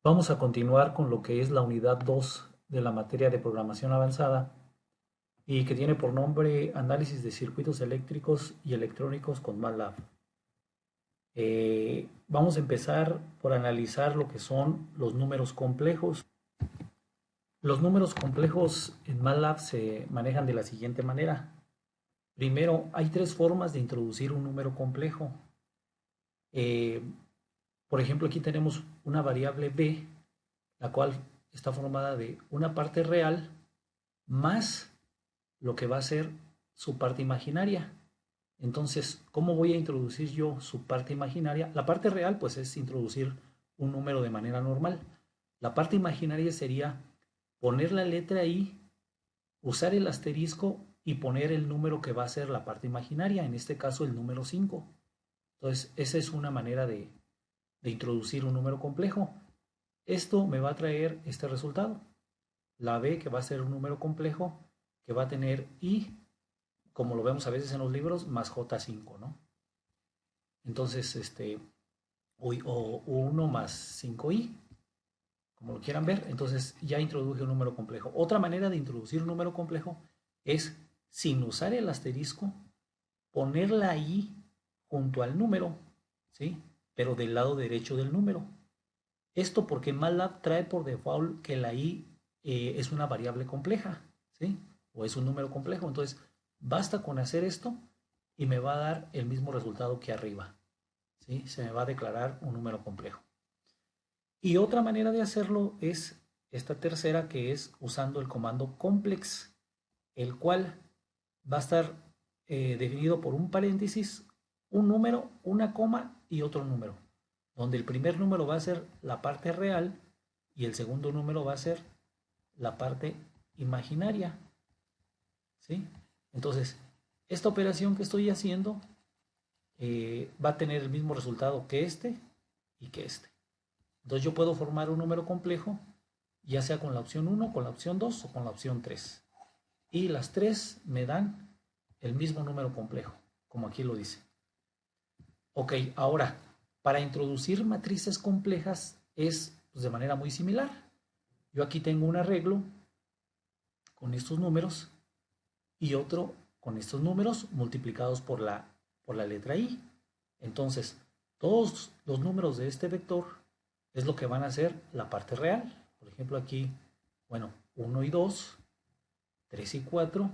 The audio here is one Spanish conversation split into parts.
Vamos a continuar con lo que es la unidad 2 de la materia de programación avanzada y que tiene por nombre Análisis de circuitos eléctricos y electrónicos con MATLAB. Vamos a empezar por analizar lo que son los números complejos. Los números complejos en MATLAB se manejan de la siguiente manera. Primero, hay tres formas de introducir un número complejo. Eh, por ejemplo, aquí tenemos una variable b, la cual está formada de una parte real más lo que va a ser su parte imaginaria. Entonces, ¿cómo voy a introducir yo su parte imaginaria? La parte real, pues, es introducir un número de manera normal. La parte imaginaria sería poner la letra I, usar el asterisco y poner el número que va a ser la parte imaginaria, en este caso el número 5. Entonces, esa es una manera de introducir un número complejo. Esto me va a traer este resultado. La B, que va a ser un número complejo, que va a tener I, como lo vemos a veces en los libros, más J5, ¿no? Entonces, o 1 más 5i, como lo quieran ver. Entonces ya introduje un número complejo. Otra manera de introducir un número complejo es, sin usar el asterisco, poner la i junto al número, ¿sí? Pero del lado derecho del número. Esto porque MATLAB trae por default que la i es una variable compleja, ¿sí? O es un número complejo. Entonces, basta con hacer esto y me va a dar el mismo resultado que arriba, ¿sí? Se me va a declarar un número complejo. Y otra manera de hacerlo es esta tercera, que es usando el comando complex, el cual va a estar definido por un paréntesis, un número, una coma y otro número, donde el primer número va a ser la parte real y el segundo número va a ser la parte imaginaria, ¿sí? Entonces, esta operación que estoy haciendo va a tener el mismo resultado que este y que este. Entonces yo puedo formar un número complejo, ya sea con la opción 1, con la opción 2 o con la opción 3. Y las tres me dan el mismo número complejo, como aquí lo dice. Ok, ahora, para introducir matrices complejas es pues, de manera muy similar. Yo aquí tengo un arreglo con estos números y otro con estos números multiplicados por la letra i. Entonces, todos los números de este vector es lo que van a ser la parte real. Por ejemplo, aquí, bueno, 1 y 2, 3 y 4,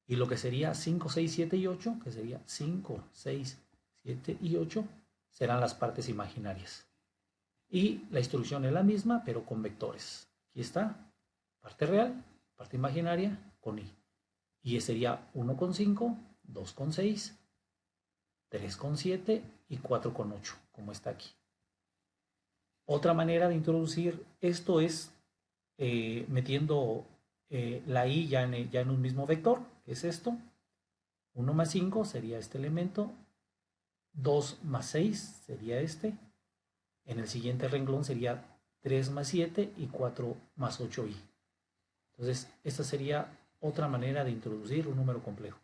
y lo que sería 5, 6, 7 y 8, que sería 5, 6, 7 y 8, serán las partes imaginarias. Y la instrucción es la misma, pero con vectores. Aquí está, parte real, parte imaginaria, con i. Y sería 1,5, 2,6, 3,7 y 4,8, como está aquí. Otra manera de introducir esto es metiendo la i ya en un mismo vector, que es esto. 1 más 5 sería este elemento, 2 más 6 sería este, en el siguiente renglón sería 3 más 7 y 4 más 8i. Entonces, esta sería otra manera de introducir un número complejo.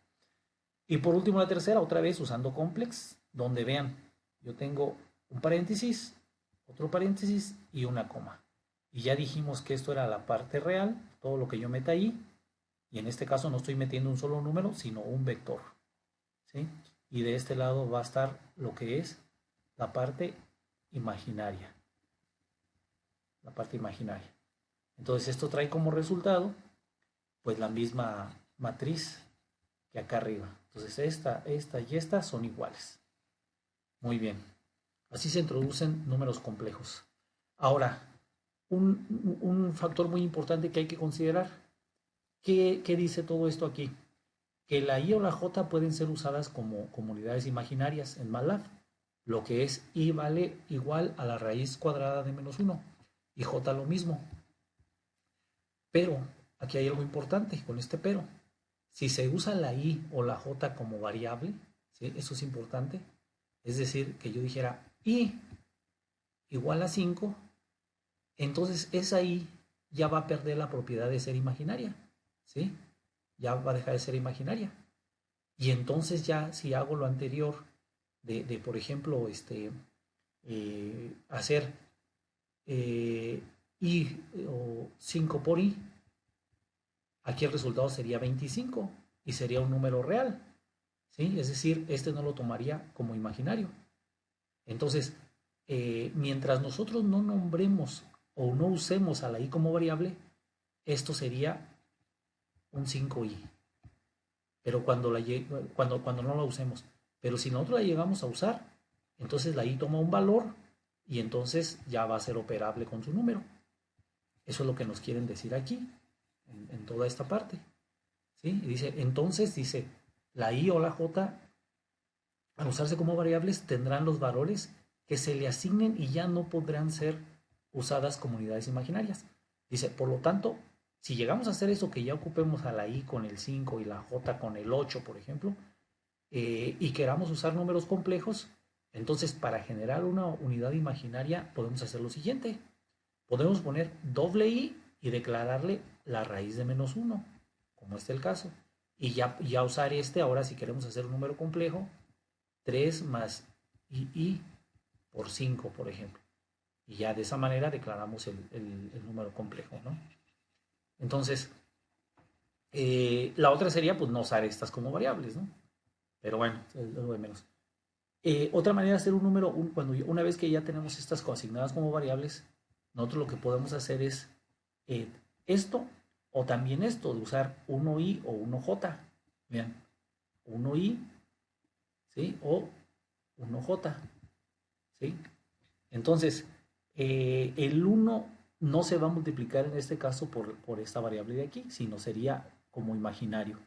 Y por último, la tercera, otra vez usando complex, donde vean, yo tengo un paréntesis, otro paréntesis y una coma. Y ya dijimos que esto era la parte real, todo lo que yo meta ahí, y en este caso no estoy metiendo un solo número, sino un vector, ¿sí? Y de este lado va a estar lo que es la parte imaginaria, la parte imaginaria. Entonces esto trae como resultado, pues la misma matriz que acá arriba. Entonces esta y esta son iguales. Muy bien. Así se introducen números complejos. Ahora, un factor muy importante que hay que considerar. ¿Qué dice todo esto aquí? Que la i o la j pueden ser usadas como unidades imaginarias en MATLAB. Lo que es i vale igual a la raíz cuadrada de menos 1 y j lo mismo. Pero, aquí hay algo importante con este pero. Si se usa la i o la j como variable, ¿sí? Eso es importante. Es decir, que yo dijera i igual a 5, entonces esa i ya va a perder la propiedad de ser imaginaria, ¿sí? Ya va a dejar de ser imaginaria. Y entonces ya si hago lo anterior por ejemplo, hacer i o 5 por i, aquí el resultado sería 25 y sería un número real, ¿sí? Es decir, este no lo tomaría como imaginario. Entonces, mientras nosotros no nombremos o no usemos a la i como variable, esto sería un 5i, pero cuando no la usemos. Pero si nosotros la llegamos a usar, entonces la i toma un valor y entonces ya va a ser operable con su número. Eso es lo que nos quieren decir aquí, en toda esta parte. ¿Sí? Y dice, entonces, dice, la i o la j, al usarse como variables, tendrán los valores que se le asignen y ya no podrán ser usadas como unidades imaginarias. Dice, por lo tanto, si llegamos a hacer eso, que ya ocupemos a la i con el 5 y la j con el 8, por ejemplo, y queramos usar números complejos, entonces para generar una unidad imaginaria podemos hacer lo siguiente. Podemos poner doble i y declararle la raíz de menos 1, como es el caso. Y ya usar ahora si queremos hacer un número complejo, 3 más i por 5, por ejemplo. Y ya de esa manera declaramos el número complejo, ¿no? Entonces, la otra sería pues no usar estas como variables, ¿no? Pero bueno, es lo de menos. Otra manera de hacer un número, una vez que ya tenemos estas asignadas como variables, nosotros lo que podemos hacer es esto o también esto, de usar 1i o 1j. Vean, 1i, ¿sí? O 1j, ¿sí? Entonces, el 1 no se va a multiplicar en este caso por esta variable de aquí, sino sería como imaginario.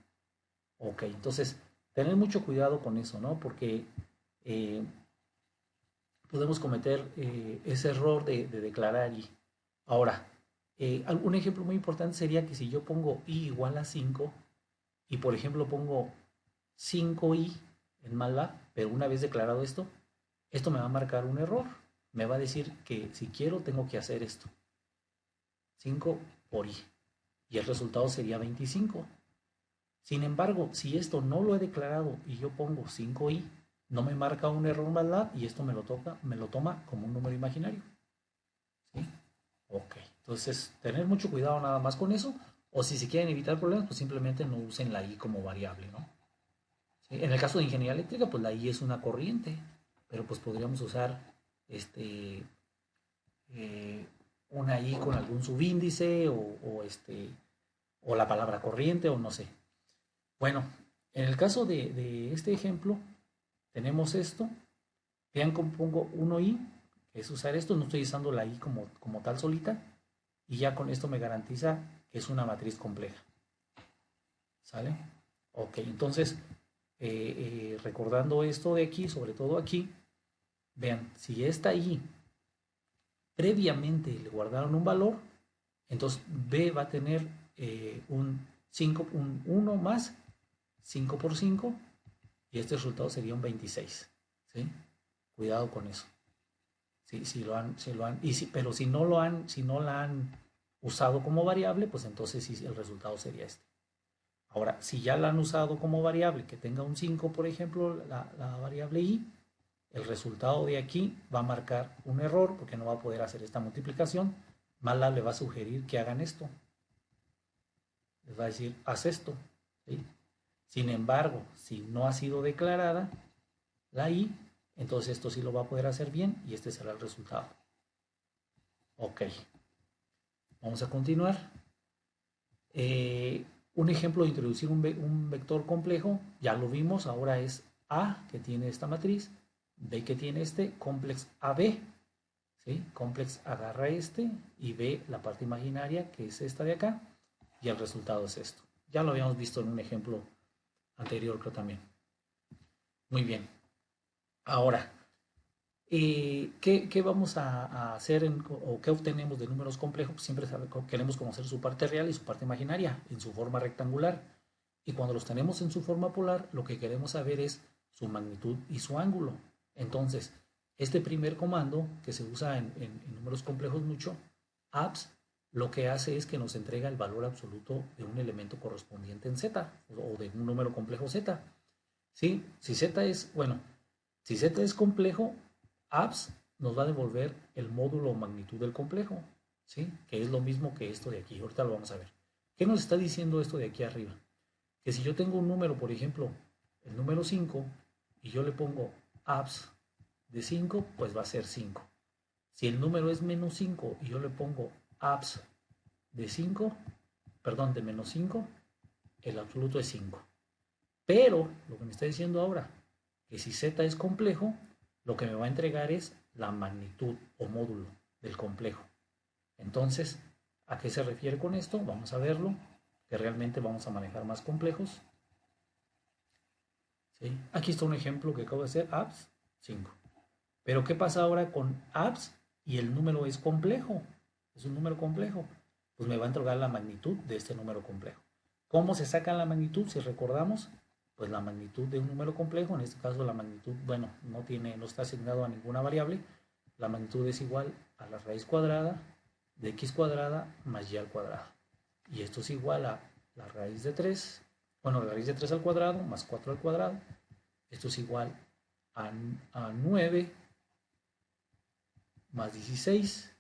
Ok, entonces, tener mucho cuidado con eso, ¿no? Porque podemos cometer ese error de declarar i. Ahora, un ejemplo muy importante sería que si yo pongo i igual a 5 y por ejemplo pongo 5i en MATLAB, pero una vez declarado esto me va a marcar un error. Me va a decir que si quiero tengo que hacer esto. 5 por i. Y el resultado sería 25. Sin embargo, si esto no lo he declarado y yo pongo 5i, no me marca un error MATLAB y esto me lo toma como un número imaginario. ¿Sí? Ok, entonces tener mucho cuidado nada más con eso, o si se quieren evitar problemas, pues simplemente no usen la i como variable, ¿no? ¿Sí? En el caso de ingeniería eléctrica, pues la i es una corriente, pero pues podríamos usar este, eh, una i con algún subíndice o la palabra corriente o no sé. Bueno, en el caso de este ejemplo, tenemos esto. Vean cómo pongo 1i, que es usar esto, no estoy usando la i como tal solita, y ya con esto me garantiza que es una matriz compleja. ¿Sale? Ok, entonces, recordando esto de aquí, sobre todo aquí, vean, si esta i previamente le guardaron un valor, entonces b va a tener un 1 más 5 por 5, y este resultado sería un 26. ¿Sí? Cuidado con eso. Sí, pero si no la han usado como variable, pues entonces sí, el resultado sería este. Ahora, si ya la han usado como variable, que tenga un 5, por ejemplo, la variable i, el resultado de aquí va a marcar un error porque no va a poder hacer esta multiplicación. MATLAB le va a sugerir que hagan esto. Les va a decir, haz esto. ¿Sí? Sin embargo, si no ha sido declarada la i, entonces esto sí lo va a poder hacer bien y este será el resultado. Ok, vamos a continuar. Un ejemplo de introducir un vector complejo, ya lo vimos, ahora es A, que tiene esta matriz, B, que tiene complex AB. ¿Sí? Complex agarra y B, la parte imaginaria, que es esta de acá, y el resultado es esto. Ya lo habíamos visto en un ejemplo anterior, creo también. Muy bien. Ahora, ¿qué vamos a hacer o qué obtenemos de números complejos? Pues siempre queremos conocer su parte real y su parte imaginaria en su forma rectangular. Y cuando los tenemos en su forma polar, lo que queremos saber es su magnitud y su ángulo. Entonces, este primer comando que se usa en números complejos mucho, abs, lo que hace es que nos entrega el valor absoluto de un elemento correspondiente en z o de un número complejo z. ¿Sí? Si z es complejo, abs nos va a devolver el módulo o magnitud del complejo, ¿sí? Que es lo mismo que esto de aquí. Ahorita lo vamos a ver. ¿Qué nos está diciendo esto de aquí arriba? Que si yo tengo un número, por ejemplo, el número 5, y yo le pongo abs de 5, pues va a ser 5. Si el número es menos 5 y yo le pongo abs de 5, perdón, de menos 5, el absoluto es 5. Pero lo que me está diciendo ahora, que si z es complejo, lo que me va a entregar es la magnitud o módulo del complejo. Entonces, ¿a qué se refiere con esto? Vamos a verlo, que realmente vamos a manejar más complejos. ¿Sí? Aquí está un ejemplo que acabo de hacer, abs 5. Pero ¿qué pasa ahora con abs y el número es complejo? Es un número complejo. Pues me va a entregar la magnitud de este número complejo. ¿Cómo se saca la magnitud? Si recordamos, pues la magnitud de un número complejo, en este caso la magnitud, bueno, no está asignado a ninguna variable. La magnitud es igual a la raíz cuadrada de x cuadrada más y al cuadrado. Y esto es igual a la raíz de 3, bueno, la raíz de 3 al cuadrado más 4 al cuadrado. Esto es igual a 9 más 16.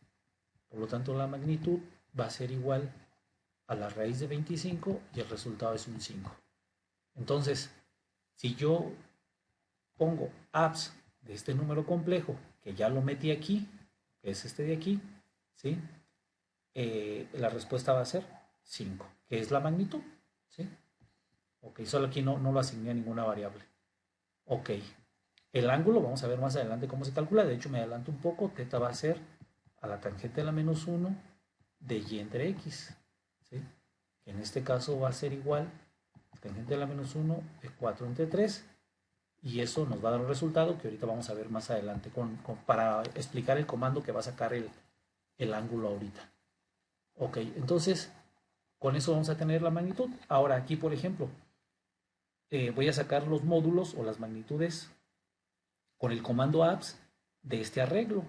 Por lo tanto, la magnitud va a ser igual a la raíz de 25 y el resultado es un 5. Entonces, si yo pongo abs de este número complejo, que ya lo metí aquí, que es este de aquí, ¿sí? La respuesta va a ser 5, que es la magnitud, ¿sí? Ok, solo aquí no lo asigné a ninguna variable. Ok, el ángulo, vamos a ver más adelante cómo se calcula, de hecho me adelanto un poco, θ va a ser a la tangente de la menos 1 de y entre x, ¿sí? Que en este caso va a ser igual a tangente de la menos 1 de 4 entre 3, y eso nos va a dar un resultado que ahorita vamos a ver más adelante para explicar el comando que va a sacar el ángulo ahorita. Ok, entonces con eso vamos a tener la magnitud. Ahora aquí, por ejemplo, voy a sacar los módulos o las magnitudes con el comando abs de este arreglo.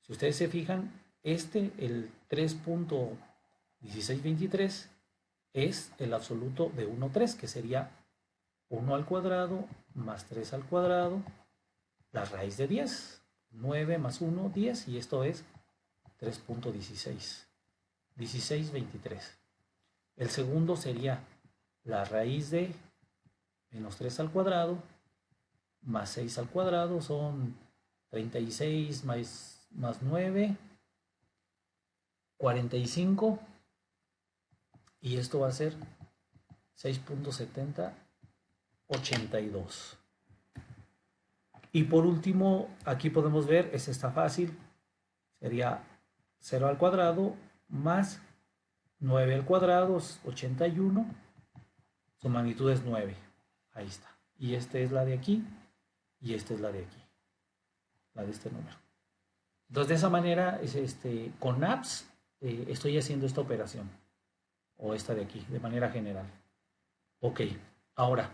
Si ustedes se fijan, el 3.1623 es el absoluto de 1, 3, que sería 1 al cuadrado más 3 al cuadrado, la raíz de 10. 9 más 1, 10, y esto es 3.16. 1623. El segundo sería la raíz de menos 3 al cuadrado más 6 al cuadrado, son 36 más 9, 45, y esto va a ser 6.7082. Y por último, aquí podemos ver, esta está fácil, sería 0 al cuadrado más 9 al cuadrado, 81, su magnitud es 9, ahí está. Y esta es la de aquí, y esta es la de aquí, la de este número. Entonces, de esa manera, con abs, estoy haciendo esta operación, o esta de aquí, de manera general. Ok, ahora,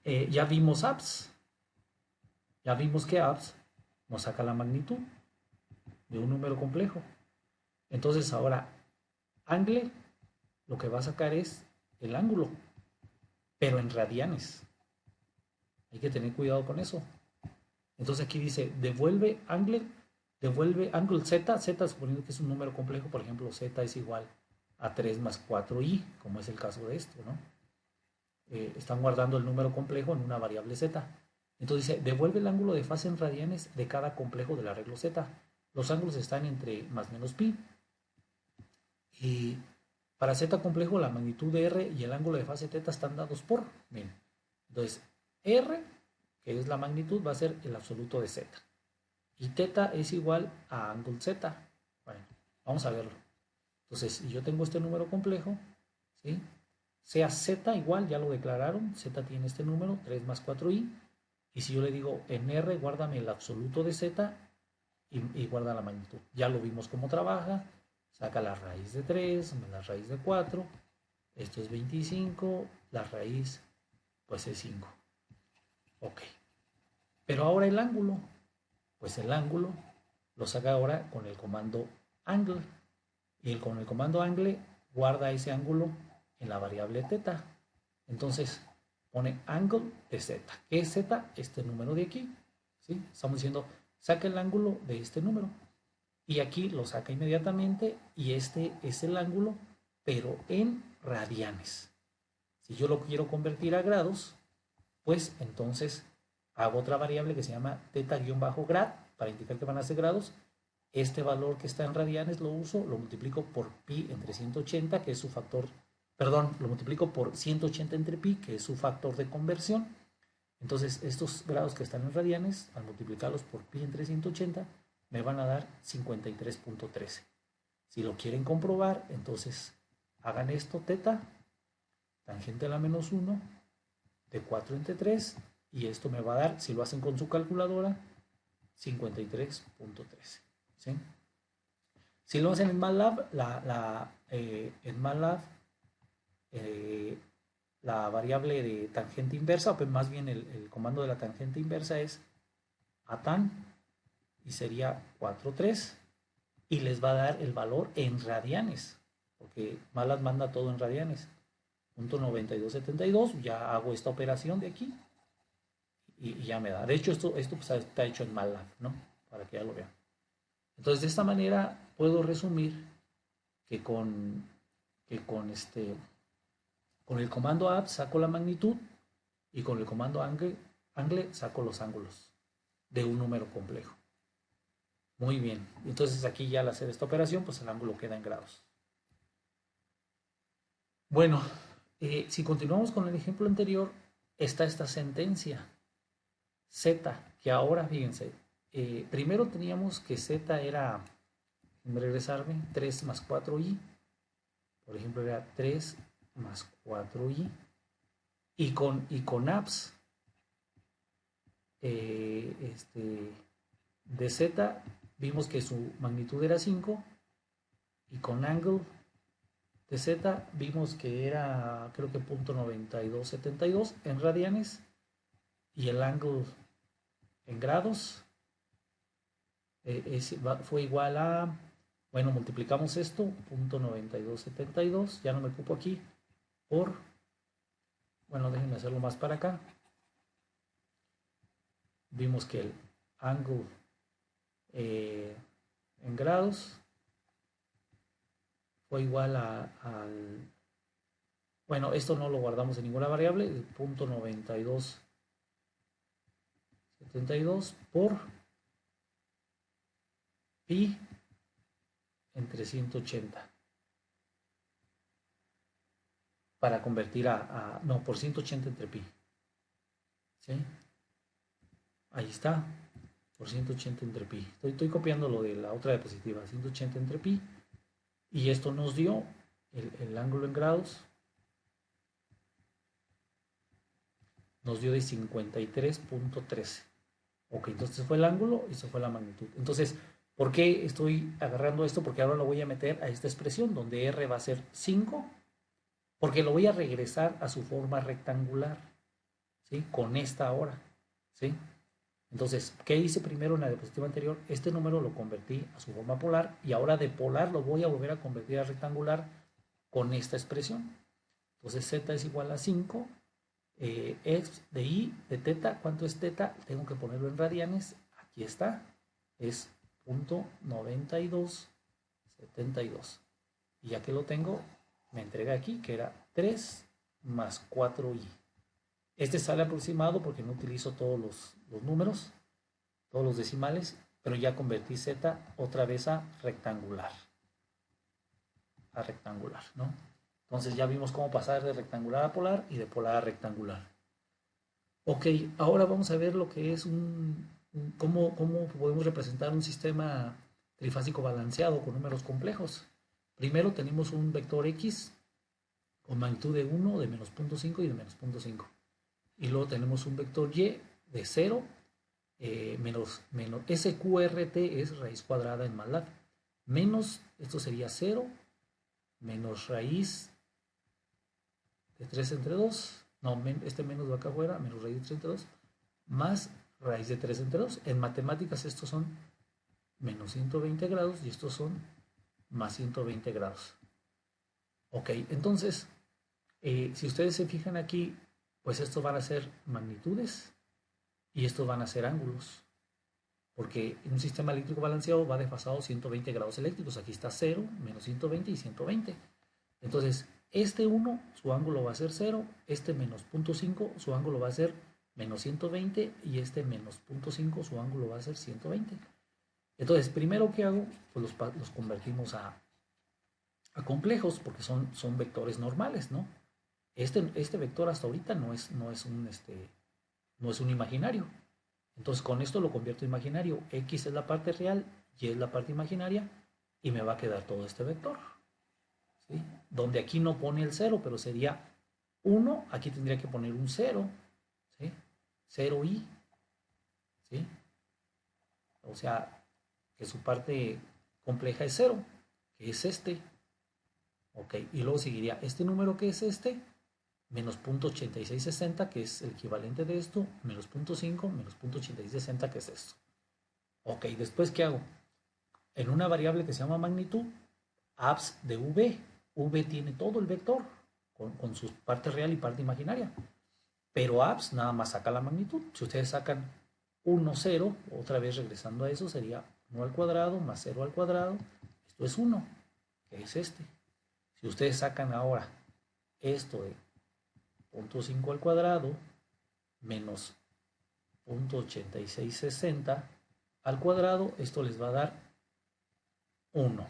ya vimos abs, ya vimos que abs nos saca la magnitud de un número complejo. Entonces, ahora, angle, lo que va a sacar es el ángulo, pero en radianes. Hay que tener cuidado con eso. Entonces aquí dice, devuelve angle z, suponiendo que es un número complejo, por ejemplo, z es igual a 3 más 4i, como es el caso de esto, ¿no? Están guardando el número complejo en una variable z. Entonces dice, devuelve el ángulo de fase en radianes de cada complejo del arreglo z. Los ángulos están entre más menos pi. Y para z complejo, la magnitud de r y el ángulo de fase θ están dados por, miren. Entonces, r, que es la magnitud, va a ser el absoluto de z. Y θ es igual a ángulo z. Bueno, vamos a verlo. Entonces, si yo tengo este número complejo, ¿sí? Sea z igual, ya lo declararon, z tiene este número, 3 más 4i. Y si yo le digo en r, guárdame el absoluto de z y guarda la magnitud. Ya lo vimos cómo trabaja. Saca la raíz de 3 más la raíz de 4. Esto es 25. La raíz, pues es 5. Ok. Pero ahora el ángulo. Pues el ángulo lo saca ahora con el comando angle. Y con el comando angle guarda ese ángulo en la variable θ. Entonces pone angle de z. ¿Qué es z? Este número de aquí. ¿Sí? Estamos diciendo saca el ángulo de este número. Y aquí lo saca inmediatamente y este es el ángulo, pero en radianes. Si yo lo quiero convertir a grados, pues entonces hago otra variable que se llama θ-grad para indicar que van a ser grados. Este valor que está en radianes lo uso, lo multiplico por pi entre 180, que es su factor, perdón, lo multiplico por 180 entre pi, que es su factor de conversión. Entonces estos grados que están en radianes, al multiplicarlos por pi entre 180, me van a dar 53.13. Si lo quieren comprobar, entonces hagan esto, θ, tangente a la menos 1, de 4 entre 3, y esto me va a dar, si lo hacen con su calculadora, 53.13. ¿Sí? Si lo hacen en MATLAB, en MATLAB la variable de tangente inversa, o pues más bien el comando de la tangente inversa es atan, y sería 4,3, y les va a dar el valor en radianes, porque MATLAB manda todo en radianes. .9272, ya hago esta operación de aquí y ya me da. De hecho, esto pues, está hecho en MATLAB, ¿no? Para que ya lo vean. Entonces, de esta manera puedo resumir que con el comando add saco la magnitud y con el comando angle saco los ángulos de un número complejo. Muy bien. Entonces aquí ya al hacer esta operación, pues el ángulo queda en grados. Bueno, si continuamos con el ejemplo anterior, está esta sentencia z, que ahora fíjense, primero teníamos que z era, déjenme regresarme, 3 más 4i, por ejemplo era 3 más 4i, y con abs de z vimos que su magnitud era 5, y con angle de z vimos que era, creo que .9272 en radianes, y el angle en grados fue igual a, bueno, multiplicamos esto, .9272, ya no me ocupo aquí, por, bueno, déjenme hacerlo más para acá. Vimos que el angle en grados fue igual al, bueno, esto no lo guardamos en ninguna variable, el .9272 por pi entre 180 para convertir no, por 180 entre pi. ¿Sí? Ahí está, por 180 entre pi. Estoy copiando lo de la otra diapositiva, 180 entre pi. Y esto nos dio el ángulo en grados. Nos dio de 53.13. Ok, entonces fue el ángulo y eso fue la magnitud. Entonces, ¿por qué estoy agarrando esto? Porque ahora lo voy a meter a esta expresión donde r va a ser 5, porque lo voy a regresar a su forma rectangular, ¿sí? Con esta ahora, ¿sí? Entonces, ¿qué hice primero en la diapositiva anterior? Este número lo convertí a su forma polar y ahora de polar lo voy a volver a convertir a rectangular con esta expresión. Entonces, z es igual a 5, x de y de θ. ¿Cuánto es θ? Tengo que ponerlo en radianes. Aquí está. Es .9272. Y ya que lo tengo, me entrega aquí que era 3 más 4i. Este sale aproximado porque no utilizo todos los números, todos los decimales, pero ya convertí z otra vez a rectangular. A rectangular, ¿no? Entonces ya vimos cómo pasar de rectangular a polar y de polar a rectangular. Ok, ahora vamos a ver lo que es cómo podemos representar un sistema trifásico balanceado con números complejos. Primero tenemos un vector x con magnitud de 1, de menos 0.5 y de menos 0.5. Y luego tenemos un vector y de 0, menos sqrt es raíz cuadrada en MATLAB, menos, esto sería 0, menos raíz de 3 entre 2, no, este menos de acá afuera, menos raíz de 3 entre 2, más raíz de 3 entre 2. En matemáticas estos son menos 120 grados y estos son más 120 grados. Ok, entonces, si ustedes se fijan aquí, pues estos van a ser magnitudes y estos van a ser ángulos. porque en un sistema eléctrico balanceado va desfasado 120 grados eléctricos. Aquí está 0, menos 120 y 120. Entonces, este 1, su ángulo va a ser 0, este menos 0.5, su ángulo va a ser menos 120 y este menos 0.5, su ángulo va a ser 120. Entonces, primero que hago, pues los convertimos a complejos porque son vectores normales, ¿no? Este vector hasta ahorita no es un imaginario. Entonces con esto lo convierto a imaginario. X es la parte real, Y es la parte imaginaria y me va a quedar todo este vector. ¿Sí? Donde aquí no pone el 0, pero sería 1, aquí tendría que poner un 0. ¿Sí? 0i. ¿Sí? O sea, que su parte compleja es 0, que es este. Ok, y luego seguiría este número que es este, menos 0.8660, que es el equivalente de esto, menos 0.5, menos 0.8660, que es esto. Ok, después, ¿qué hago? En una variable que se llama magnitud, abs de v. V tiene todo el vector, con su parte real y parte imaginaria. Pero abs nada más saca la magnitud. Si ustedes sacan 1, 0, otra vez regresando a eso, sería 1 al cuadrado más 0 al cuadrado. Esto es 1, que es este. Si ustedes sacan ahora esto de 0.5 al cuadrado menos 0.8660 al cuadrado, esto les va a dar 1.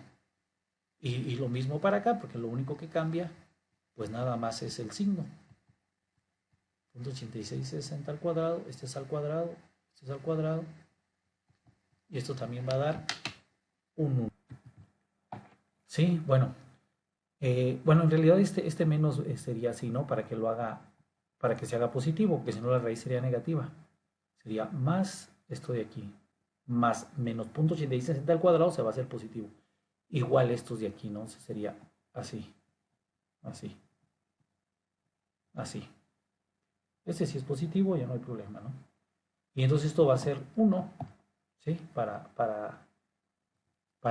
Y lo mismo para acá, porque lo único que cambia, pues nada más es el signo. 0.8660 al cuadrado, este es al cuadrado, este es al cuadrado, y esto también va a dar un 1. Sí, bueno. Bueno, en realidad este menos sería así, ¿no? Para que lo haga, para que se haga positivo, porque si no la raíz sería negativa. Sería más esto de aquí, más menos 0.8660 al cuadrado se va a hacer positivo. Igual estos de aquí, ¿no? Sería así, así, así. Este sí es positivo, ya no hay problema, ¿no? Y entonces esto va a ser 1, ¿sí? Para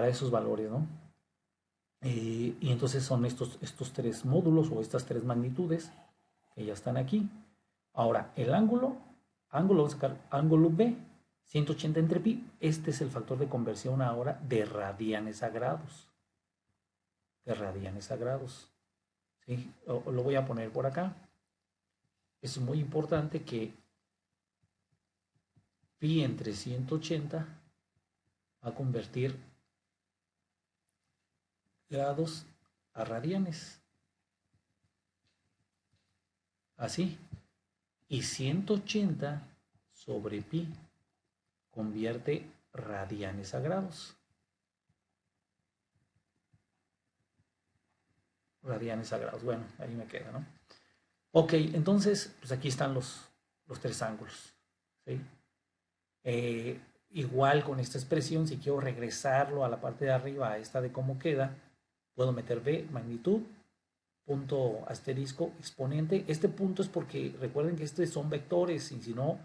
esos valores, ¿no? Y entonces son estos tres módulos o estas tres magnitudes que ya están aquí. Ahora, el ángulo, vamos a sacar ángulo B, 180 entre pi. Este es el factor de conversión ahora de radianes a grados. De radianes a grados. ¿Sí? Lo voy a poner por acá. Es muy importante que pi entre 180 va a convertir grados a radianes. Así. Y 180 sobre pi convierte radianes a grados. Radianes a grados. Bueno, ahí me queda, ¿no? Ok, entonces, pues aquí están los tres ángulos. ¿Sí? Igual con esta expresión, si quiero regresarlo a la parte de arriba, a esta de cómo queda, puedo meter B, magnitud, punto asterisco, exponente. Este punto es porque recuerden que estos son vectores y si no,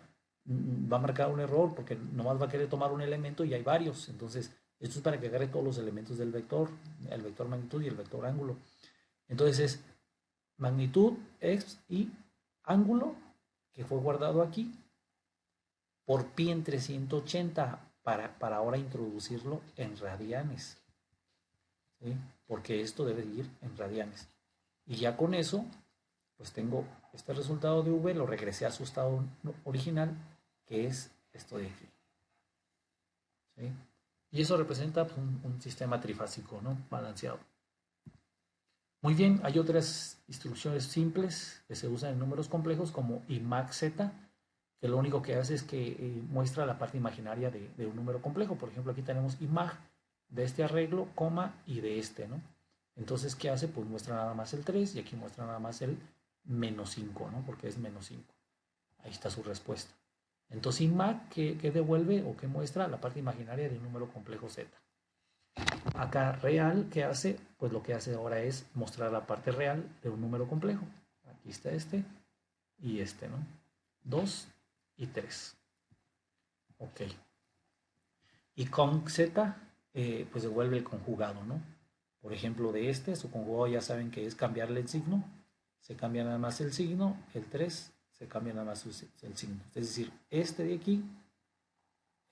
va a marcar un error porque nomás va a querer tomar un elemento y hay varios. Entonces, esto es para que agarre todos los elementos del vector, el vector magnitud y el vector ángulo. Entonces es magnitud, x y ángulo, que fue guardado aquí, por pi entre 180 para ahora introducirlo en radianes. ¿Sí? Porque esto debe ir en radianes. Y ya con eso, pues tengo este resultado de V, lo regresé a su estado original, que es esto de aquí. ¿Sí? Y eso representa pues, un sistema trifásico, ¿no? Balanceado. Muy bien, hay otras instrucciones simples que se usan en números complejos como IMAX-Z, que lo único que hace es que muestra la parte imaginaria de un número complejo. Por ejemplo, aquí tenemos IMAG de este arreglo, coma, y de este, ¿no? Entonces, ¿qué hace? Pues muestra nada más el 3 y aquí muestra nada más el menos 5, ¿no? Porque es menos 5. Ahí está su respuesta. Entonces, IMAG, ¿qué devuelve o qué muestra? La parte imaginaria de un número complejo Z. Acá real, ¿qué hace? Pues lo que hace ahora es mostrar la parte real de un número complejo. Aquí está este y este, ¿no? 2 y 3. Ok. Y con Z, pues devuelve el conjugado, ¿no? Por ejemplo, de este, su conjugado ya saben que es cambiarle el signo. Se cambia nada más el signo. El 3 se cambia nada más el signo. Es decir, este de aquí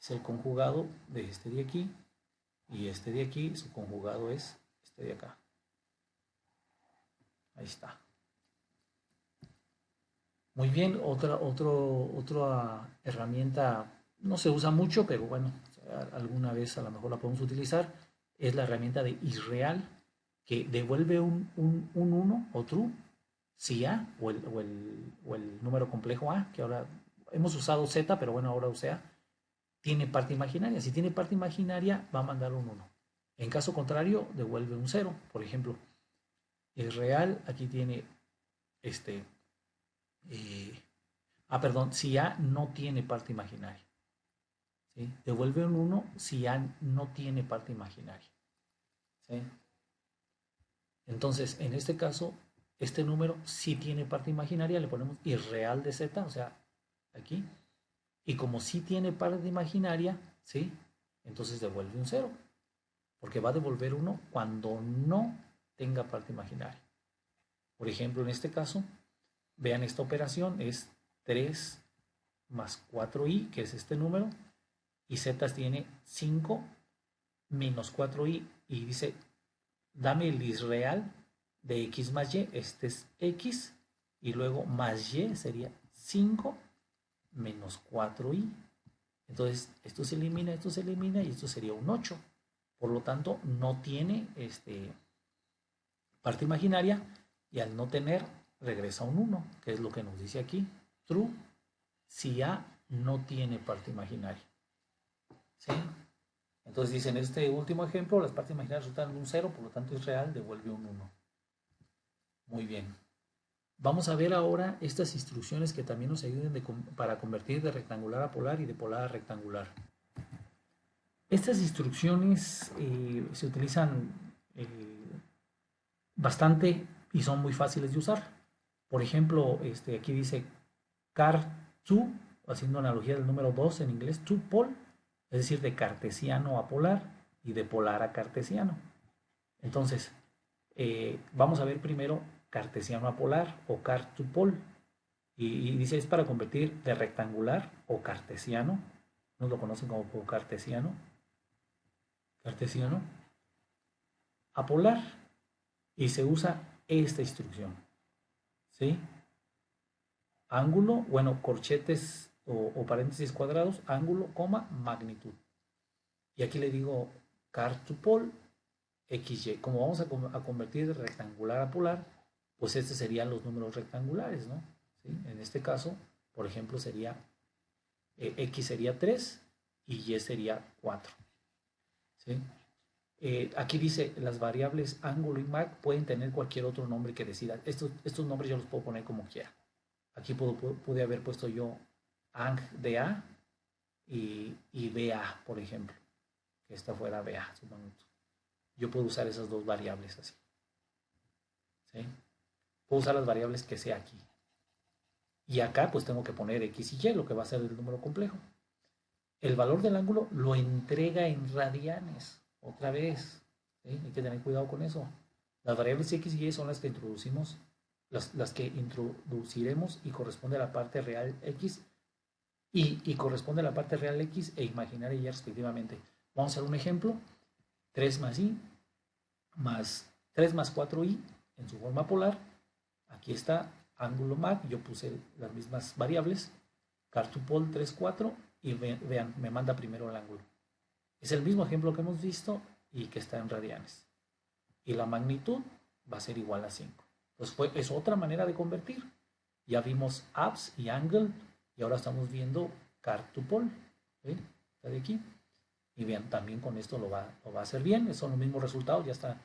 es el conjugado de este de aquí, y este de aquí, su conjugado es este de acá. Ahí está. Muy bien, otra herramienta, no se usa mucho, pero bueno, alguna vez a lo mejor la podemos utilizar, es la herramienta de isReal, que devuelve un 1 o true, si A, o el número complejo A, que ahora hemos usado Z, pero bueno, ahora usa A, tiene parte imaginaria. Si tiene parte imaginaria, va a mandar un 1. En caso contrario, devuelve un 0. Por ejemplo, isReal, aquí tiene este... perdón, si A no tiene parte imaginaria. ¿Sí? Devuelve un 1 si A no tiene parte imaginaria. ¿Sí? Entonces, en este caso, este número sí tiene parte imaginaria, le ponemos irreal de Z, o sea, aquí. Y como sí tiene parte imaginaria, ¿sí? Entonces devuelve un 0, porque va a devolver 1 cuando no tenga parte imaginaria. Por ejemplo, en este caso, vean esta operación, es 3 más 4i, que es este número, y z tiene 5 menos 4i, y dice, dame el isreal de x más y, este es x, y luego más y sería 5 menos 4i. Entonces, esto se elimina, y esto sería un 8. Por lo tanto, no tiene parte imaginaria, y al no tener, regresa un 1, que es lo que nos dice aquí, true, si A no tiene parte imaginaria. ¿Sí? Entonces dice, en este último ejemplo, las partes imaginarias resultan un 0, por lo tanto es real, devuelve un 1. Muy bien. Vamos a ver ahora estas instrucciones que también nos ayuden para convertir de rectangular a polar y de polar a rectangular. Estas instrucciones se utilizan bastante y son muy fáciles de usar. Por ejemplo, aquí dice car2, haciendo analogía del número 2 en inglés, to pole, es decir, de cartesiano a polar y de polar a cartesiano. Entonces, vamos a ver primero cartesiano a polar o car to pole. Y dice, es para convertir de rectangular o cartesiano, nos lo conocen como cartesiano, a polar. Y se usa esta instrucción. ¿Sí? Ángulo, bueno, corchetes o paréntesis cuadrados, ángulo, coma, magnitud. Y aquí le digo car to pole, XY. Como vamos a convertir de rectangular a polar, pues estos serían los números rectangulares, ¿no? ¿Sí? En este caso, por ejemplo, sería X sería 3 y Y sería 4. ¿Sí? Aquí dice, las variables ángulo y mag pueden tener cualquier otro nombre que decida. Estos nombres yo los puedo poner como quiera. Aquí pude haber puesto yo ang de A y BA, por ejemplo. Que esta fuera BA. Yo puedo usar esas dos variables así. ¿Sí? Puedo usar las variables que sea aquí. Y acá pues tengo que poner X y Y, lo que va a ser el número complejo. El valor del ángulo lo entrega en radianes. Otra vez. ¿Sí? Hay que tener cuidado con eso. Las variables X y Y son las que introducimos, las que introduciremos y corresponde a la parte real X y corresponde a la parte real X e imaginaria Y respectivamente. Vamos a hacer un ejemplo. 3 más I más 3 más 4i en su forma polar. Aquí está ángulo mag, yo puse las mismas variables, car2pol 3, 4 y vean, me manda primero el ángulo. Es el mismo ejemplo que hemos visto y que está en radianes. Y la magnitud va a ser igual a 5. Entonces es otra manera de convertir. Ya vimos abs y angle y ahora estamos viendo car2pol. ¿Sí? Está de aquí. Y vean, también con esto lo va a hacer bien. Son los mismos resultados. Ya está.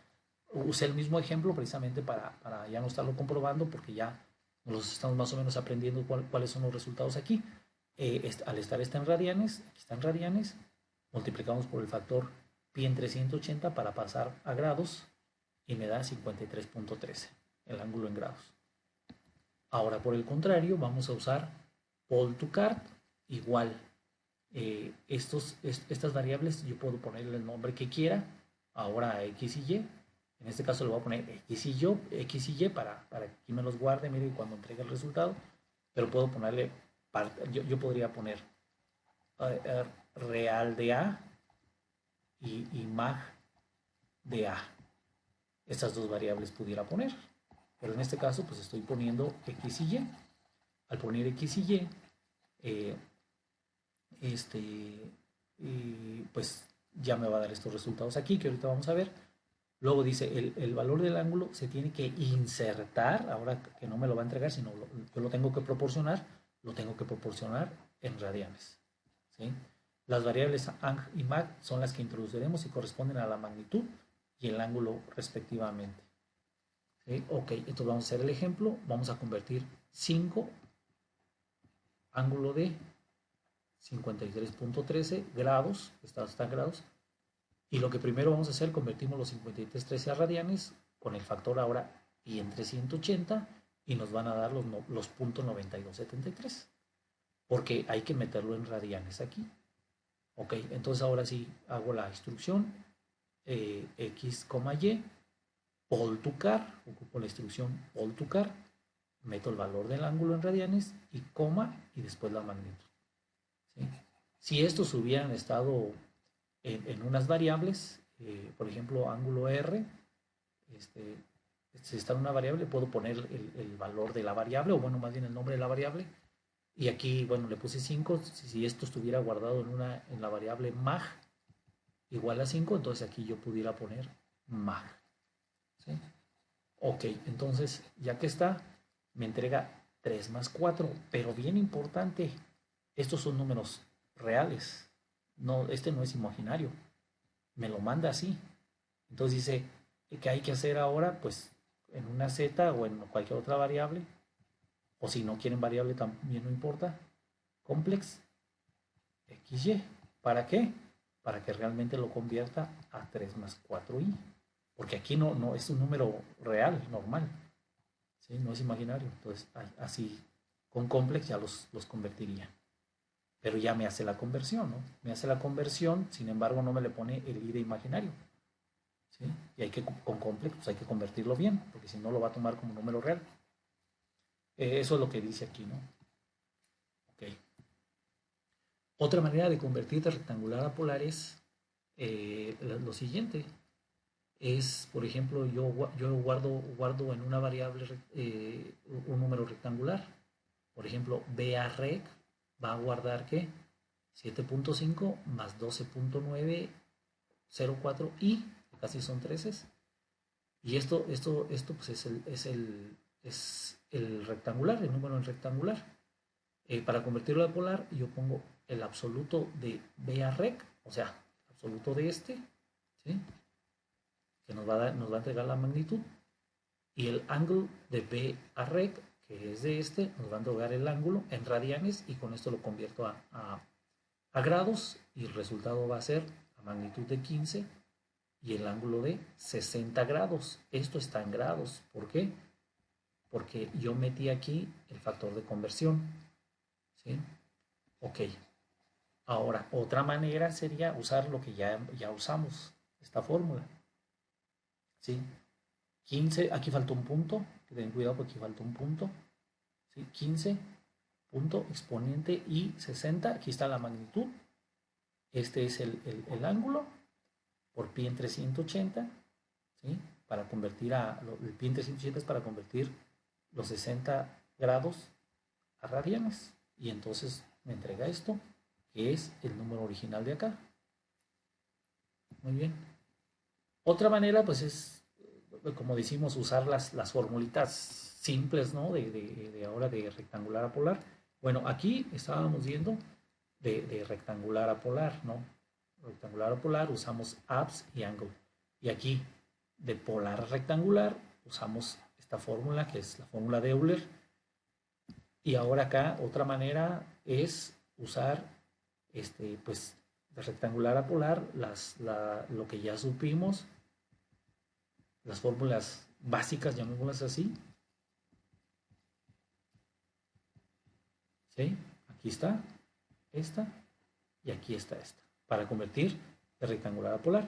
Usé el mismo ejemplo precisamente para ya no estarlo comprobando porque ya nos estamos más o menos aprendiendo cuáles son los resultados aquí. Al estar en radianes, aquí está en radianes, multiplicamos por el factor pi entre 180 para pasar a grados y me da 53.13 el ángulo en grados. Ahora por el contrario vamos a usar pole to cart igual. Estas variables yo puedo ponerle el nombre que quiera ahora a X y Y. En este caso le voy a poner X y Y para que aquí me los guarde, mire, cuando entregue el resultado. Pero puedo ponerle, yo podría poner real de A y mag de A. Estas dos variables pudiera poner, pero en este caso pues estoy poniendo X y Y. Al poner X y Y, pues ya me va a dar estos resultados aquí, que ahorita vamos a ver. Luego dice, el valor del ángulo se tiene que insertar, ahora que no me lo va a entregar, sino yo lo tengo que proporcionar en radianes. ¿Sí? Las variables ang y mag son las que introduciremos y corresponden a la magnitud y el ángulo respectivamente. ¿Sí? Ok, entonces vamos a hacer el ejemplo. Vamos a convertir 5 ángulo de 53.13 grados, está grados, y lo que primero vamos a hacer, convertimos los 53.13 a radianes con el factor ahora pi entre 180 y nos van a dar los 0.9273, porque hay que meterlo en radianes aquí. Ok, entonces ahora sí hago la instrucción X, Y, pol to car, ocupo la instrucción pol to car, meto el valor del ángulo en radianes y coma y después la magnitud. ¿Sí? Si estos hubieran estado en unas variables, por ejemplo, ángulo R, si está en una variable, puedo poner el valor de la variable, o bueno, más bien el nombre de la variable, y aquí, bueno, le puse 5, si esto estuviera guardado en la variable mag igual a 5, entonces aquí yo pudiera poner mag. ¿Sí? Ok, entonces, ya que está, me entrega 3 más 4, pero bien importante, estos son números reales, no, este no es imaginario, me lo manda así. Entonces dice, ¿qué hay que hacer ahora? Pues en una z o en cualquier otra variable, o si no quieren variable también no importa, complex XY. ¿Para qué? Para que realmente lo convierta a 3 más 4i. Porque aquí no es un número real, normal. ¿Sí? No es imaginario. Entonces, así, con complex ya los convertiría. Pero ya me hace la conversión, ¿no? Me hace la conversión, sin embargo, no me le pone el i de imaginario. ¿Sí? Y hay que, con complex, pues hay que convertirlo bien, porque si no lo va a tomar como número real. Eso es lo que dice aquí, ¿no? Ok. Otra manera de convertir de rectangular a polar es lo siguiente. Es, por ejemplo, yo guardo en una variable un número rectangular. Por ejemplo, BAREC va a guardar ¿qué? 7.5 más 12.904i, casi son 13. Y esto pues es el rectangular, el número en rectangular. Para convertirlo a polar, yo pongo el absoluto de BAREC, o sea, absoluto de este, ¿sí? Que nos va a entregar la magnitud, y el ángulo de BAREC, que es de este, nos va a entregar el ángulo en radianes, y con esto lo convierto a grados, y el resultado va a ser la magnitud de 15 y el ángulo de 60 grados. Esto está en grados. ¿Por qué? Porque yo metí aquí el factor de conversión. ¿Sí? Ok. Ahora, otra manera sería usar lo que ya usamos, esta fórmula. ¿Sí? 15, aquí falta un punto, ten cuidado porque aquí falta un punto. ¿Sí? 15, punto, exponente y 60, aquí está la magnitud. Este es el ángulo por pi entre 180, ¿sí? Para convertir el pi entre 180 es para convertir los 60 grados a radianes. Y entonces me entrega esto, que es el número original de acá. Muy bien. Otra manera, pues es, como decimos, usar las formulitas simples, ¿no? De ahora de rectangular a polar. Bueno, aquí estábamos viendo de rectangular a polar, ¿no? Rectangular a polar usamos abs y angle. Y aquí, de polar a rectangular, usamos esta fórmula, que es la fórmula de Euler. Y ahora acá, otra manera es usar, pues, de rectangular a polar, lo que ya supimos, las fórmulas básicas, llamémoslas así. ¿Sí? Aquí está esta y aquí está esta, para convertir de rectangular a polar.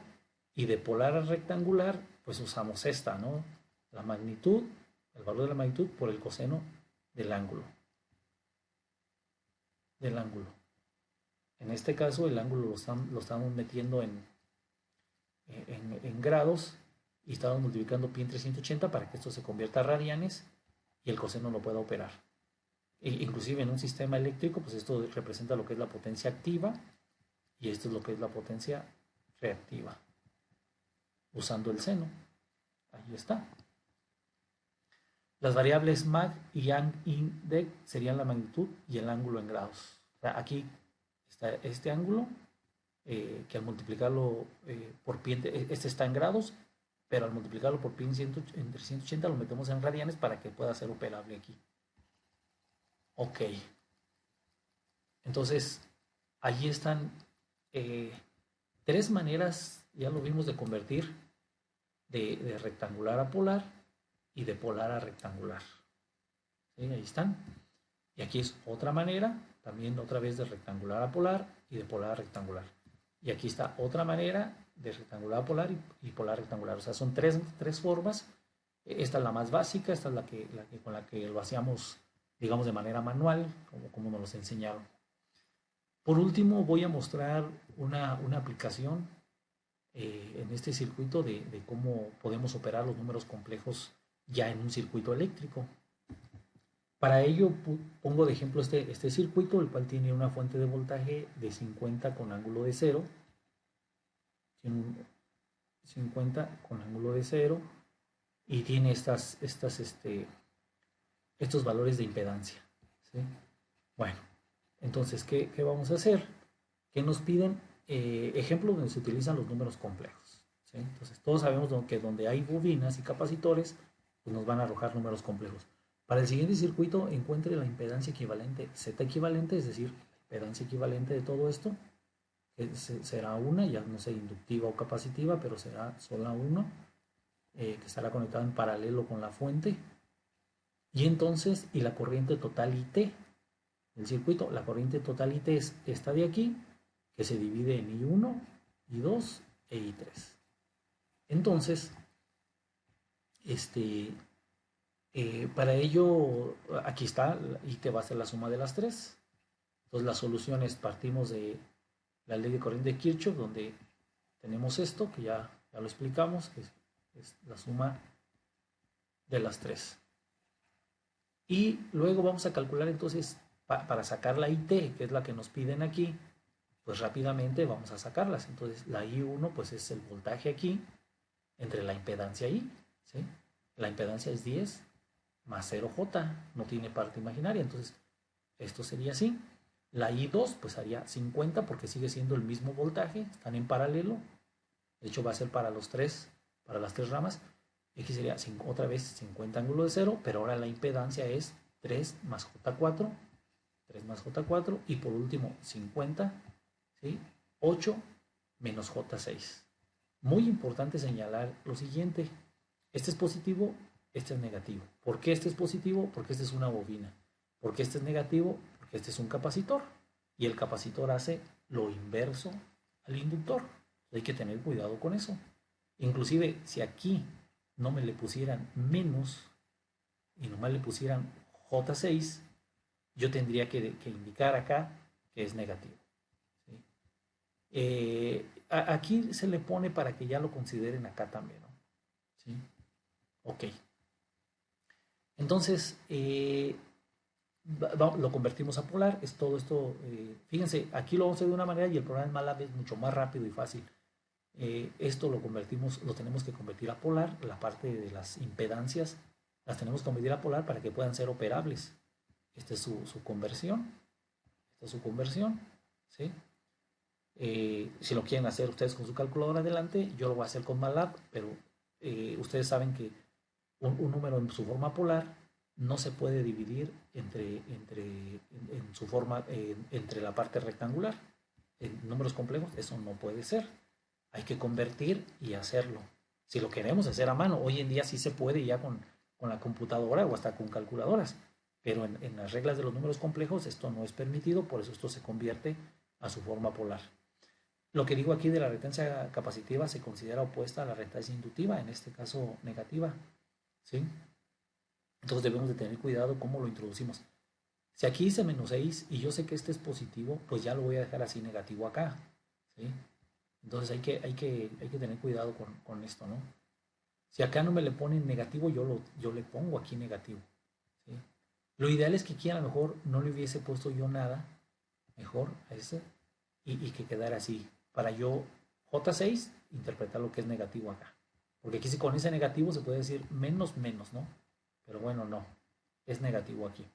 Y de polar a rectangular, pues usamos esta, ¿no? La magnitud, el valor de la magnitud por el coseno del ángulo. En este caso el ángulo lo estamos metiendo en grados y estamos multiplicando pi entre 180 para que esto se convierta a radianes y el coseno lo pueda operar. Inclusive en un sistema eléctrico, pues esto representa lo que es la potencia activa y esto es lo que es la potencia reactiva, usando el seno. Ahí está. Las variables mag y yang index serían la magnitud y el ángulo en grados. O sea, aquí está este ángulo, que al multiplicarlo por pi, este está en grados, pero al multiplicarlo por pi entre 180 lo metemos en radianes para que pueda ser operable aquí. Ok. Entonces, allí están tres maneras, ya lo vimos, de convertir de rectangular a polar y de polar a rectangular. ¿Sí? Ahí están. Y aquí es otra manera, también otra vez de rectangular a polar y de polar a rectangular. Y aquí está otra manera de rectangular a polar y polar a rectangular. O sea, son tres formas. Esta es la más básica, esta es con la que lo hacíamos, digamos, de manera manual, como nos los enseñaron. Por último, voy a mostrar una aplicación en este circuito de cómo podemos operar los números complejos ya en un circuito eléctrico. Para ello pongo de ejemplo este circuito, el cual tiene una fuente de voltaje de 50 con ángulo de 0. 50 con ángulo de 0 y tiene estos valores de impedancia. ¿Sí? Bueno, entonces, ¿qué vamos a hacer? ¿Qué nos piden? Ejemplos donde se utilizan los números complejos. ¿Sí? Entonces, todos sabemos que donde hay bobinas y capacitores, pues nos van a arrojar números complejos. Para el siguiente circuito, encuentre la impedancia equivalente, Z equivalente, es decir, la impedancia equivalente de todo esto, que será una, ya no sé, inductiva o capacitiva, pero será sola una, que estará conectada en paralelo con la fuente. Y entonces, y la corriente total IT del circuito, la corriente total IT es esta de aquí, que se divide en I1, I2 e I3. Entonces, para ello, aquí está, IT va a ser la suma de las tres. Entonces, las soluciones partimos de la ley de corriente de Kirchhoff, donde tenemos esto, que ya lo explicamos, que es la suma de las tres. Y luego vamos a calcular entonces, para sacar la IT, que es la que nos piden aquí, pues rápidamente vamos a sacarlas. Entonces la I1 pues es el voltaje aquí entre la impedancia I, ¿sí? La impedancia es 10 más 0J, no tiene parte imaginaria, entonces esto sería así. La I2 pues haría 50 porque sigue siendo el mismo voltaje, están en paralelo, de hecho va a ser para las tres ramas. Aquí sería otra vez 50 ángulo de 0, pero ahora la impedancia es 3 más J4, 3 más J4 y por último 50, ¿sí? 8 menos J6. Muy importante señalar lo siguiente, este es positivo, este es negativo. ¿Por qué este es positivo? Porque este es una bobina. ¿Por qué este es negativo? Porque este es un capacitor y el capacitor hace lo inverso al inductor. Hay que tener cuidado con eso. Inclusive si aquí no me le pusieran menos y nomás le pusieran J6, yo tendría que indicar acá que es negativo. ¿Sí? Aquí se le pone para que ya lo consideren acá también, ¿no? ¿Sí? Ok. Entonces, lo convertimos a polar, es todo esto. Fíjense, aquí lo vamos a hacer de una manera y el programa en MATLAB es mucho más rápido y fácil. Esto lo tenemos que convertir a polar, la parte de las impedancias las tenemos que convertir a polar para que puedan ser operables. Esta es su conversión. Esta es su conversión. ¿Sí? Si lo quieren hacer ustedes con su calculadora adelante, yo lo voy a hacer con MATLAB, pero ustedes saben que un número en su forma polar no se puede dividir en su forma entre la parte rectangular. En números complejos eso no puede ser. Hay que convertir y hacerlo. Si lo queremos hacer a mano, hoy en día sí se puede ya con la computadora o hasta con calculadoras, pero en las reglas de los números complejos esto no es permitido, por eso esto se convierte a su forma polar. Lo que digo aquí de la reactancia capacitiva se considera opuesta a la reactancia inductiva, en este caso negativa. ¿Sí? Entonces debemos de tener cuidado cómo lo introducimos. Si aquí dice menos 6 y yo sé que este es positivo, pues ya lo voy a dejar así negativo acá, ¿sí? Entonces hay que tener cuidado con esto, ¿no? Si acá no me le ponen negativo, yo le pongo aquí negativo, ¿sí? Lo ideal es que aquí a lo mejor no le hubiese puesto yo nada, mejor a ese, y que quedara así, para yo J6 interpretar lo que es negativo acá. Porque aquí si con ese negativo se puede decir menos menos, ¿no? Pero bueno, no, es negativo aquí,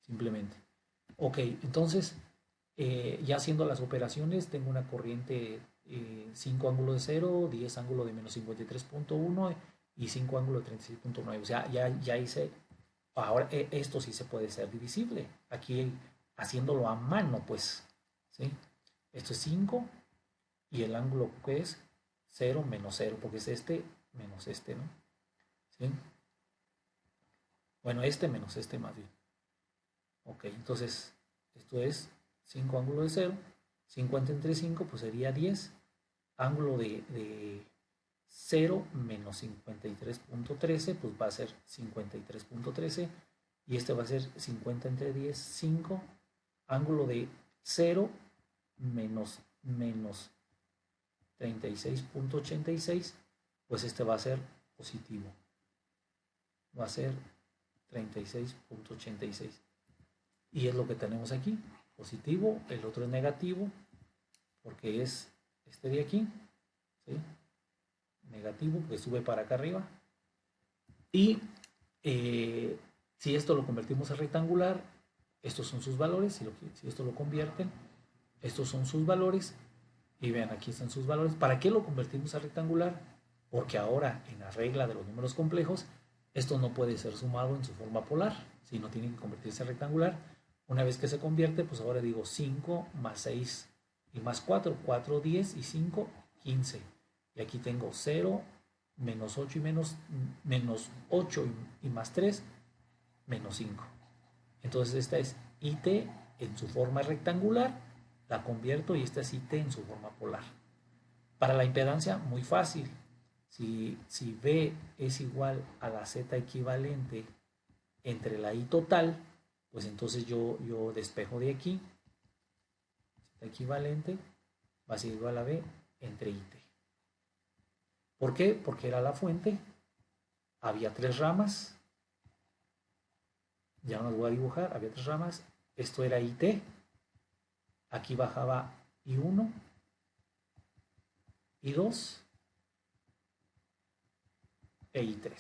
simplemente. Ok, entonces, ya haciendo las operaciones, tengo una corriente 5 ángulo de 0, 10 ángulo de menos 53.1 y 5 ángulo de 36.9. O sea, ya hice, ahora esto sí se puede ser divisible. Aquí haciéndolo a mano, pues, ¿sí? Esto es 5 y el ángulo que es 0 menos 0, porque es este menos este, ¿no? ¿Sí? Bueno, este menos este más bien. Ok, entonces esto es 5 ángulo de 0. 50 entre 5 pues sería 10. Ángulo de 0 menos 53.13 pues va a ser 53.13. Y este va a ser 50 entre 10, 5. Ángulo de 0 menos 36.86 pues este va a ser positivo. Va a ser 36.86. Y es lo que tenemos aquí, positivo, el otro es negativo, porque es este de aquí, ¿sí? Negativo, porque sube para acá arriba. Y si esto lo convertimos a rectangular, estos son sus valores, si esto lo convierten, estos son sus valores, y vean, aquí están sus valores. ¿Para qué lo convertimos a rectangular? Porque ahora, en la regla de los números complejos, esto no puede ser sumado en su forma polar, sino tiene que convertirse a rectangular. Una vez que se convierte, pues ahora digo 5 más 6 y más 4, 4, 10 y 5, 15. Y aquí tengo 0, menos 8 y menos 8 y más 3, menos 5. Entonces esta es IT en su forma rectangular, la convierto y esta es IT en su forma polar. Para la impedancia, muy fácil. Si B es igual a la Z equivalente entre la I total, pues entonces yo despejo de aquí, Z equivalente va a ser igual a B entre IT. ¿Por qué? Porque era la fuente, había 3 ramas, ya no las voy a dibujar, había 3 ramas, esto era IT, aquí bajaba I1, I2 e I3.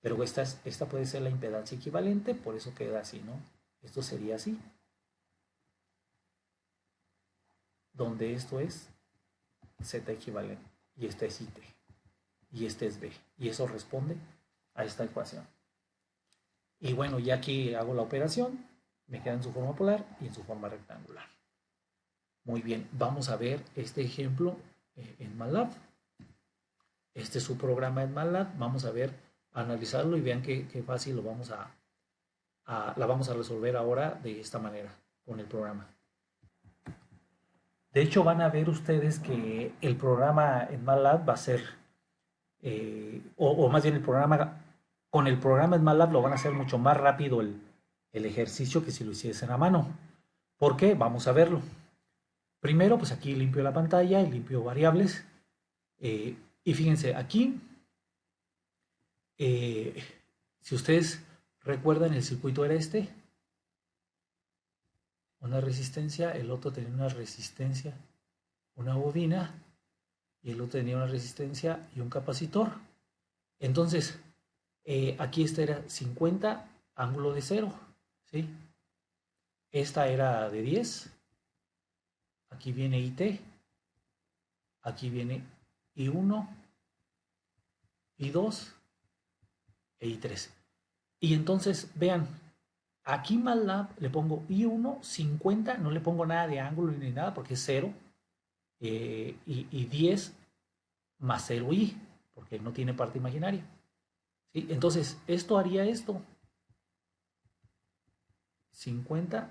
Pero esta puede ser la impedancia equivalente, por eso queda así, ¿no? Esto sería así, donde esto es Z equivalente y este es IT y este es B. Y eso responde a esta ecuación. Y bueno, ya aquí hago la operación, me queda en su forma polar y en su forma rectangular. Muy bien, vamos a ver este ejemplo en MATLAB. Este es su programa en MATLAB. Vamos a ver, analizarlo y vean qué fácil la vamos a resolver ahora de esta manera con el programa. De hecho, van a ver ustedes que el programa en MATLAB va a ser, o más bien con el programa en MATLAB lo van a hacer mucho más rápido el ejercicio que si lo hiciesen a mano. ¿Por qué? Vamos a verlo. Primero, pues aquí limpio la pantalla y limpio variables. Y fíjense, aquí, si ustedes recuerdan, el circuito era este. Una resistencia, el otro tenía una resistencia, una bobina, y el otro tenía una resistencia y un capacitor. Entonces, aquí esta era 50, ángulo de 0, ¿sí? Esta era de 10, aquí viene IT, aquí viene I1, I2 e I3. Y entonces, vean, aquí MATLAB le pongo I1, 50, no le pongo nada de ángulo ni nada porque es 0, y 10 más 0i, porque no tiene parte imaginaria. ¿Sí? Entonces, esto haría esto. 50,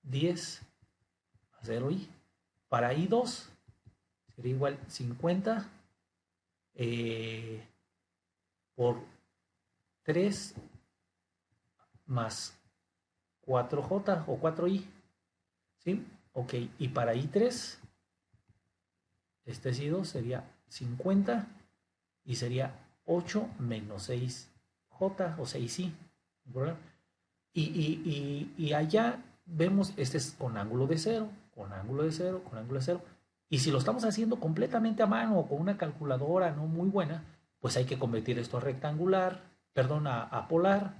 10 más 0i. Para i2 sería igual 50 por 3 más 4J o 4I. ¿Sí? Ok, y para I3, este I2 sería 50 y sería 8 menos 6J o 6I. Y allá vemos, este es con ángulo de 0, con ángulo de 0, con ángulo de 0. Y si lo estamos haciendo completamente a mano o con una calculadora no muy buena, pues hay que convertir esto a rectangular, perdón, a polar.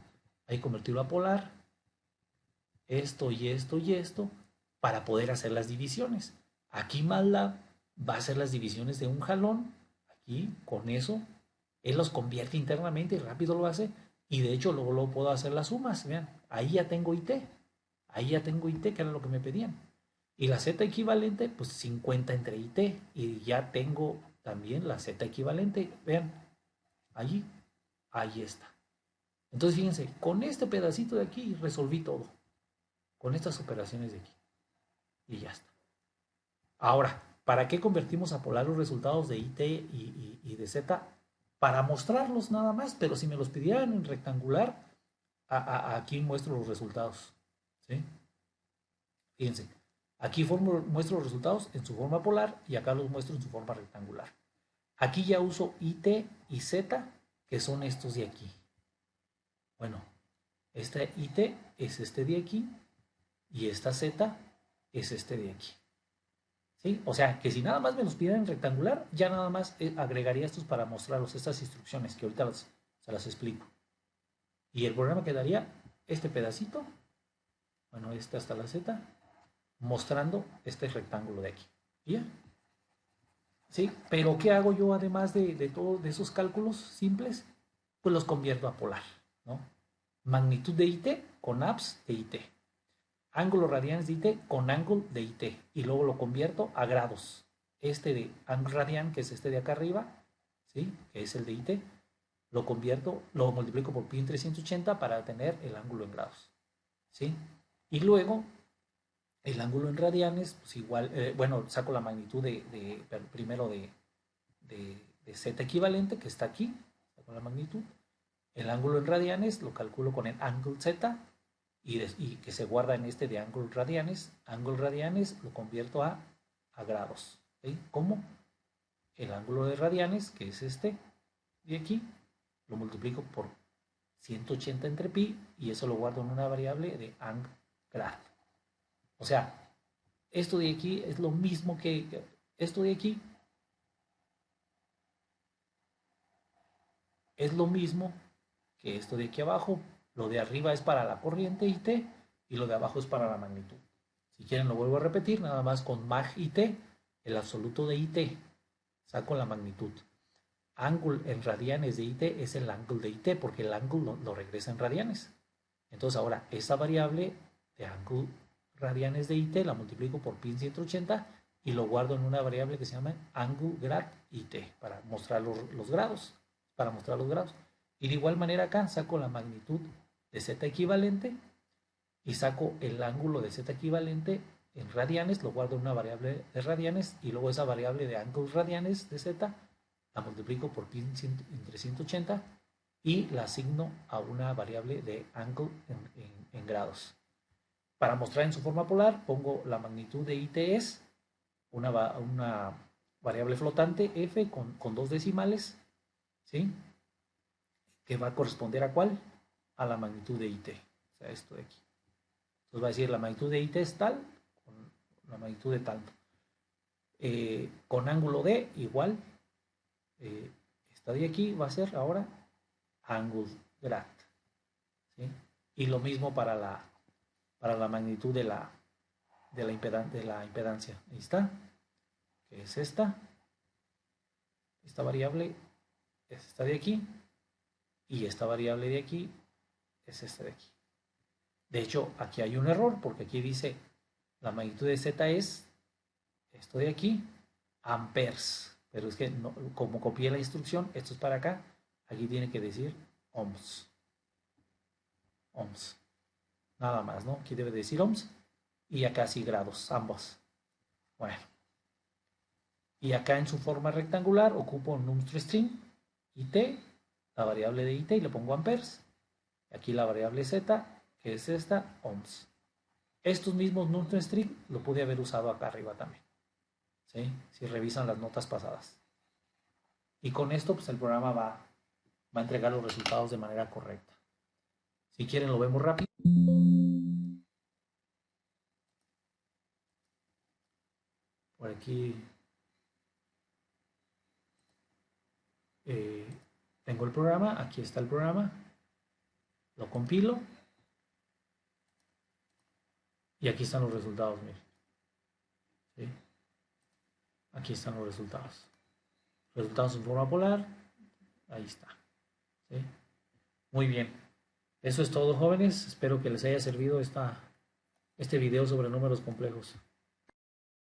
Hay que convertirlo a polar. Esto y esto y esto para poder hacer las divisiones. Aquí MATLAB va a hacer las divisiones de un jalón. Aquí, con eso, él los convierte internamente y rápido lo hace. Y de hecho, luego puedo hacer las sumas. Vean, ahí ya tengo IT. Ahí ya tengo IT, que era lo que me pedían. Y la Z equivalente, pues 50 entre IT. Y ya tengo también la Z equivalente. Vean, allí, ahí está. Entonces, fíjense, con este pedacito de aquí resolví todo. Con estas operaciones de aquí. Y ya está. Ahora, ¿para qué convertimos a polar los resultados de IT y de Z? Para mostrarlos nada más, pero si me los pidieran en rectangular, aquí muestro los resultados. ¿Sí? Fíjense, aquí muestro los resultados en su forma polar y acá los muestro en su forma rectangular. Aquí ya uso IT y Z, que son estos de aquí. Bueno, esta IT es este de aquí y esta Z es este de aquí. ¿Sí? O sea, que si nada más me los piden en rectangular, ya nada más agregaría estos para mostrarlos, estas instrucciones que ahorita se las explico. Y el programa quedaría este pedacito, bueno, este hasta la Z, mostrando este rectángulo de aquí. ¿Ya? ¿Sí? Pero ¿qué hago yo además de todos esos cálculos simples? Pues los convierto a polar, ¿no? Magnitud de IT con abs de IT. Ángulo radianes de IT con ángulo de IT. Y luego lo convierto a grados. Este de ángulo radian, que es este de acá arriba, ¿sí? Que es el de IT, lo convierto, lo multiplico por pi en 380 para tener el ángulo en grados, ¿sí? Y luego el ángulo en radianes, pues igual, bueno, saco la magnitud primero de Z equivalente, que está aquí, saco la magnitud. El ángulo en radianes lo calculo con el ángulo Z y que se guarda en este de ángulo radianes. Ángulo radianes lo convierto a grados. ¿Sí? ¿Cómo? El ángulo de radianes, que es este de aquí, lo multiplico por 180 entre pi y eso lo guardo en una variable de grad. O sea, esto de aquí es lo mismo que esto de aquí. Es lo mismo que esto de aquí abajo. Lo de arriba es para la corriente IT y lo de abajo es para la magnitud. Si quieren lo vuelvo a repetir, nada más con mag IT, el absoluto de IT, saco la magnitud. Ángulo en radianes de IT es el ángulo de IT porque el ángulo lo regresa en radianes. Entonces ahora esa variable de ángulo radianes de IT la multiplico por pi en 180 y lo guardo en una variable que se llama ángulo grad IT para mostrar los grados. Para mostrar los grados. Y de igual manera acá saco la magnitud de Z equivalente y saco el ángulo de Z equivalente en radianes, lo guardo en una variable de radianes y luego esa variable de ángulos radianes de Z la multiplico por pi entre 180 y la asigno a una variable de ángulo en grados. Para mostrar en su forma polar pongo la magnitud de IT es una variable flotante F con dos decimales, ¿sí? Que va a corresponder a ¿cuál? A la magnitud de IT, o sea, esto de aquí. Entonces va a decir la magnitud de IT es tal, con la magnitud de tanto. Con ángulo D igual, esta de aquí va a ser ahora ángulo grad, ¿sí? Y lo mismo para la magnitud de la impedancia. Ahí está, que es esta variable es esta de aquí, y esta variable de aquí es esta de aquí. De hecho, aquí hay un error, porque aquí dice la magnitud de Z es esto de aquí, amperes. Pero es que no, como copié la instrucción, esto es para acá, aquí tiene que decir ohms. Ohms. Nada más, ¿no? Aquí debe decir ohms. Y acá sí grados, ambos. Bueno. Y acá en su forma rectangular ocupo un numString, IT, la variable de IT, y le pongo amperes. Aquí la variable Z que es esta, ohms. Estos mismos Newton String lo pude haber usado acá arriba también, ¿sí? Si revisan las notas pasadas. Y con esto, pues el programa va a entregar los resultados de manera correcta. Si quieren, lo vemos rápido. Por aquí tengo el programa, aquí está el programa, lo compilo y aquí están los resultados, miren. ¿Sí? Aquí están los resultados. Resultados en forma polar, ahí está. ¿Sí? Muy bien. Eso es todo, jóvenes. Espero que les haya servido este video sobre números complejos.